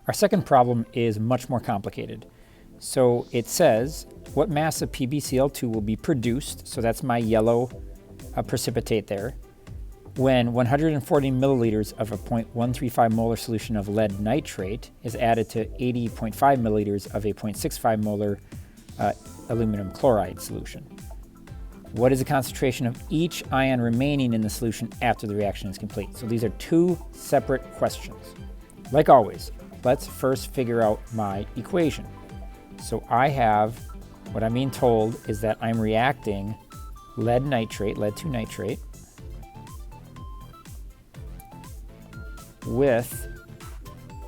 Our second problem is much more complicated. So it says what mass of PbCl2 will be produced, so that's my yellow precipitate there, when 140 milliliters of a 0.135 molar solution of lead nitrate is added to 80.5 milliliters of a 0.65 molar aluminum chloride solution. What is the concentration of each ion remaining in the solution after the reaction is complete? So these are two separate questions. Like always, let's first figure out my equation. So I have, what I'm being told is that I'm reacting lead nitrate, lead 2 nitrate, with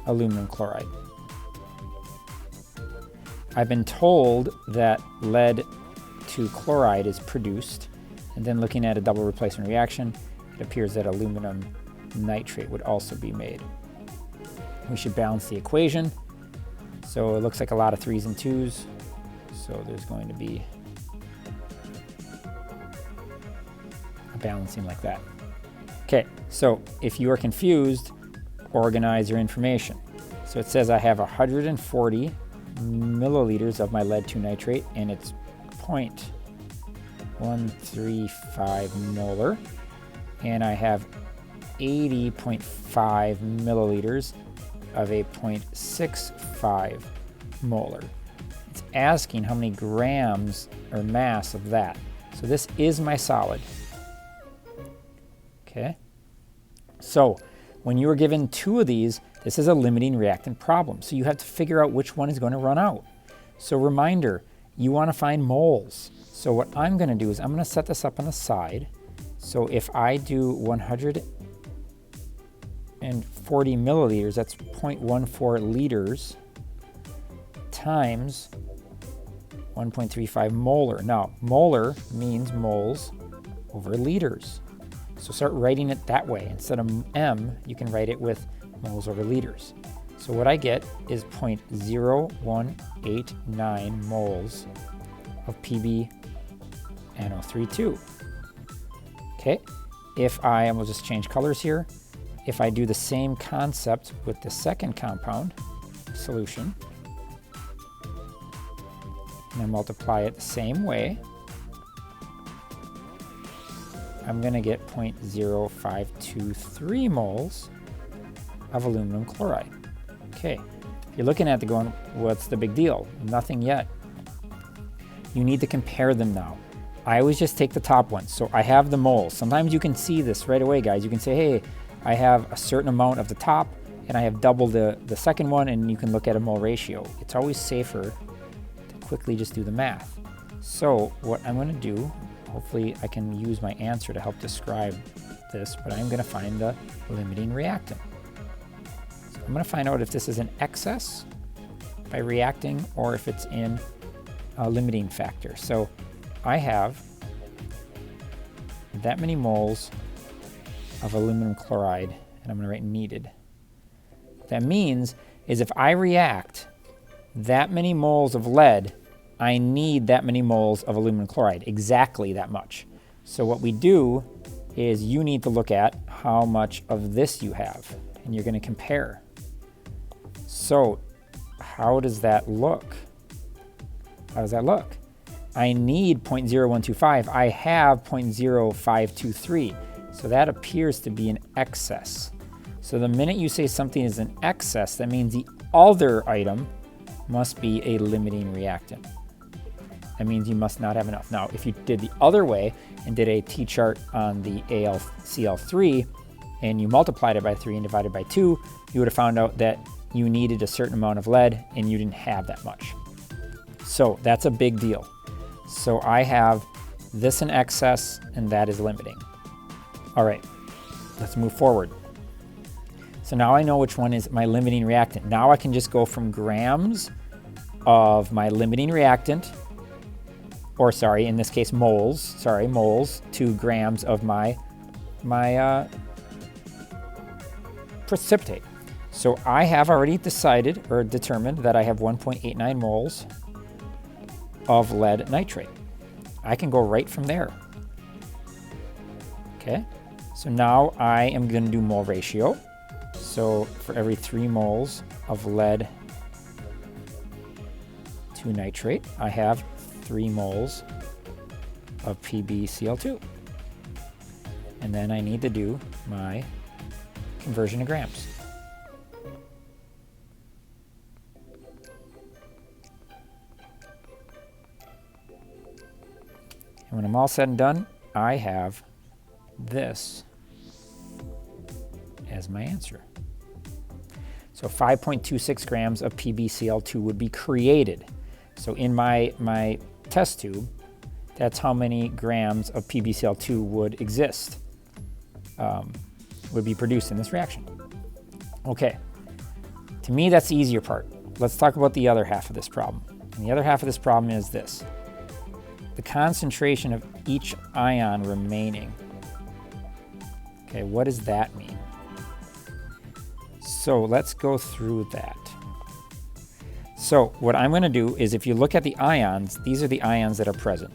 aluminum chloride. I've been told that lead 2 chloride is produced, and then looking at a double replacement reaction, it appears that aluminum nitrate would also be made. We should balance the equation. So it looks like a lot of 3's and 2's. So there's going to be a balancing like that. Okay, so if you are confused, organize your information. So it says I have 140 milliliters of my lead 2 nitrate, and it's 0.135 molar. And I have 80.5 milliliters of a 0.65 molar. It's asking how many grams or mass of that. So this is my solid. Okay. So when you are given two of these, this is a limiting reactant problem. So you have to figure out which one is going to run out. So reminder, you want to find moles. So what I'm going to do is I'm going to set this up on the side. So if I do 140 milliliters, that's 0.14 liters times 1.35 molar. Now, molar means moles over liters. So start writing it that way. Instead of M, you can write it with moles over liters. So what I get is 0.0189 moles of PbNO32. Okay, if I, and we'll just change colors here, if I do the same concept with the second compound solution, and I multiply it the same way, I'm going to get 0.0523 moles of aluminum chloride. Okay, you're looking at it going, what's the big deal? Nothing yet. You need to compare them now. I always just take the top one. So I have the moles. Sometimes you can see this right away, guys. You can say, hey, I have a certain amount of the top, and I have double the second one, and you can look at a mole ratio. It's always safer to quickly just do the math. So what I'm going to do, hopefully I can use my answer to help describe this, but I'm going to find the limiting reactant. So I'm going to find out if this is an excess by reacting or if it's in a limiting factor. So I have that many moles of aluminum chloride, and I'm going to write needed. What that means is if I react that many moles of lead, I need that many moles of aluminum chloride, exactly that much. So what we do is you need to look at how much of this you have, and you're going to compare. So how does that look? How does that look? I need 0.0125. I have 0.0523. So that appears to be an excess. So the minute you say something is an excess, that means the other item must be a limiting reactant. That means you must not have enough. Now, if you did the other way and did a T-chart on the AlCl3 and you multiplied it by 3 and divided by 2, you would have found out that you needed a certain amount of lead and you didn't have that much. So that's a big deal. So I have this in excess and that is limiting. All right, let's move forward. So now I know which one is my limiting reactant. Now I can just go from grams of my limiting reactant, or sorry, in this case moles, moles, to grams of my precipitate. So I have already decided or determined that I have 1.89 moles of lead nitrate. I can go right from there. Okay, so now I am going to do mole ratio. So for every 3 moles of lead to nitrate, I have 3 moles of PbCl2. And then I need to do my conversion to grams. And when I'm all said and done, I have this as my answer. So 5.26 grams of PbCl2 would be created. So in my test tube, that's how many grams of PbCl2 would exist, would be produced in this reaction. Okay, to me that's the easier part. Let's talk about the other half of this problem. And the other half of this problem is this: the concentration of each ion remaining. Okay, what does that mean? So let's go through that. So what I'm going to do is, if you look at the ions, these are the ions that are present.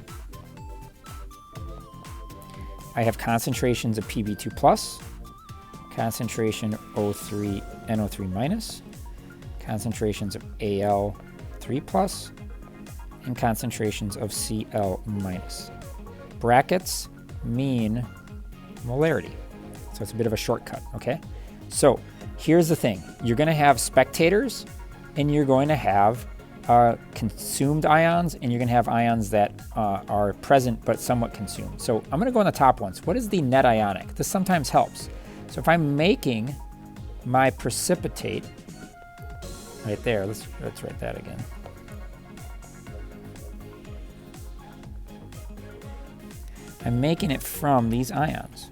I have concentrations of Pb2 plus, concentration O3, NO3 minus, concentrations of Al3 plus, and concentrations of Cl minus. Brackets mean molarity. So it's a bit of a shortcut, okay? So here's the thing. You're going to have spectators, and you're going to have consumed ions, and you're going to have ions that are present but somewhat consumed. So I'm going to go on the top ones. What is the net ionic? This sometimes helps. So if I'm making my precipitate right there, let's write that again. I'm making it from these ions.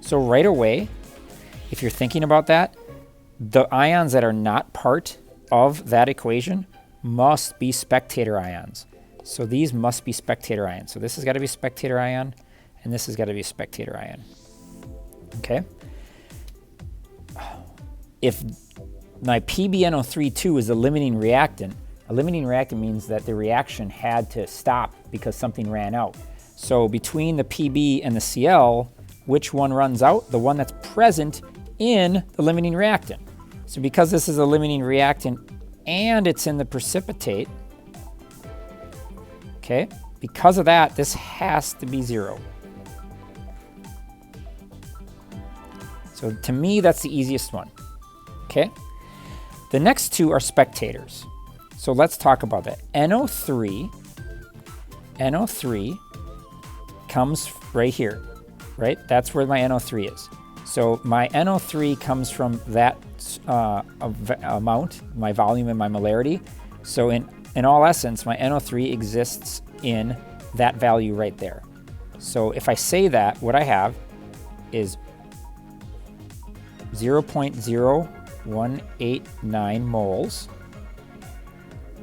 So right away, if you're thinking about that, the ions that are not part of that equation must be spectator ions. So these must be spectator ions. So this has got to be a spectator ion, and this has got to be a spectator ion. Okay? If my PbNO3 is a limiting reactant means that the reaction had to stop because something ran out. So between the Pb and the Cl, which one runs out? The one that's present in the limiting reactant. So because this is a limiting reactant and it's in the precipitate, okay, because of that, this has to be 0. So to me, that's the easiest one, okay? The next two are spectators. So let's talk about that. NO3 comes right here, right? That's where my NO3 is. So my NO3 comes from that amount, my volume and my molarity. So in all essence, my NO3 exists in that value right there. So if I say that, what I have is 0.0189 moles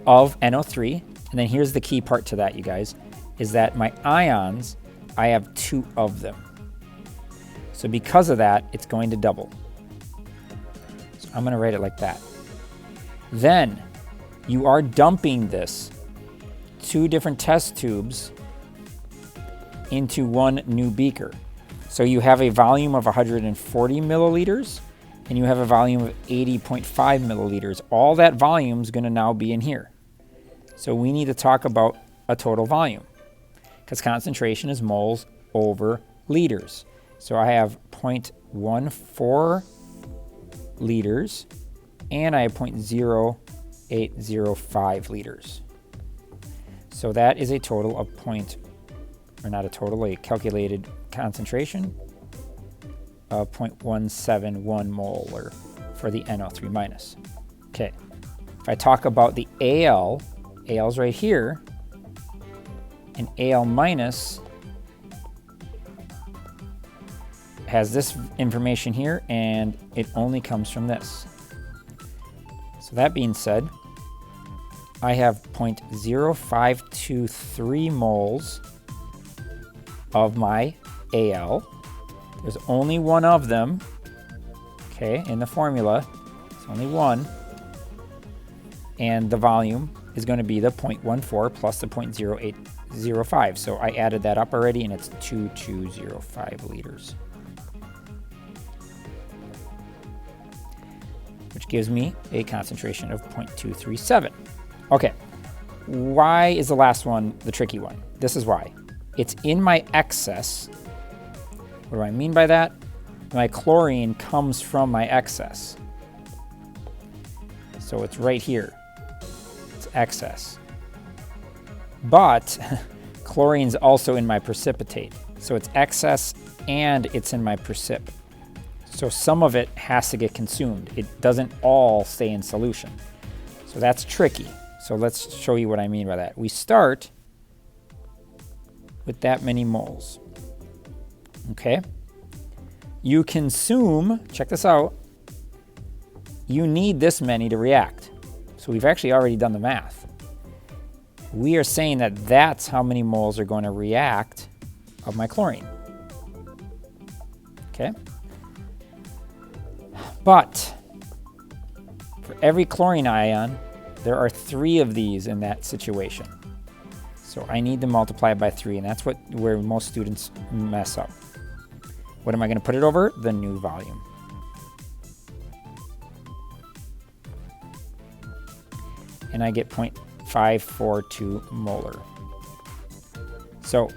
of NO3. And then here's the key part to that, you guys, is that my ions, I have 2 of them. So because of that, it's going to double. So I'm going to write it like that. Then you are dumping this 2 different test tubes into one new beaker. So you have a volume of 140 milliliters and you have a volume of 80.5 milliliters. All that volume is going to now be in here. So we need to talk about a total volume because concentration is moles over liters. So I have 0.14 liters and I have 0.0805 liters. So that is a total of a calculated concentration of 0.171 molar for the NO3 minus. Okay, if I talk about the Al's right here, and Al minus has this information here, and it only comes from this. So that being said, I have 0.0523 moles of my Al. There's only one of them, okay, in the formula. It's only one. And the volume is going to be the 0.14 plus the 0.05. So I added that up already, and it's 2205 liters. Which gives me a concentration of 0.237. Okay, why is the last one the tricky one? This is why. It's in my excess. What do I mean by that? My chlorine comes from my excess. So it's right here. It's excess. But chlorine's also in my precipitate. So it's excess and it's in my precip. So some of it has to get consumed. It doesn't all stay in solution. So that's tricky. So let's show you what I mean by that. We start with that many moles. Okay? You consume, check this out, you need this many to react. So we've actually already done the math. We are saying that that's how many moles are going to react of my chlorine. Okay? But for every chlorine ion, there are 3 of these in that situation. So I need to multiply it by 3, and that's where most students mess up. What am I going to put it over? The new volume. And I get 0.542 molar. So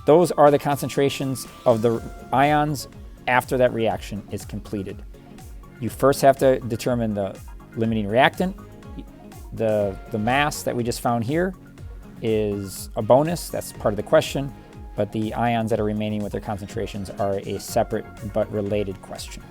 those are the concentrations of the ions after that reaction is completed. You first have to determine the limiting reactant. The mass that we just found here is a bonus. That's part of the question. But the ions that are remaining with their concentrations are a separate but related question.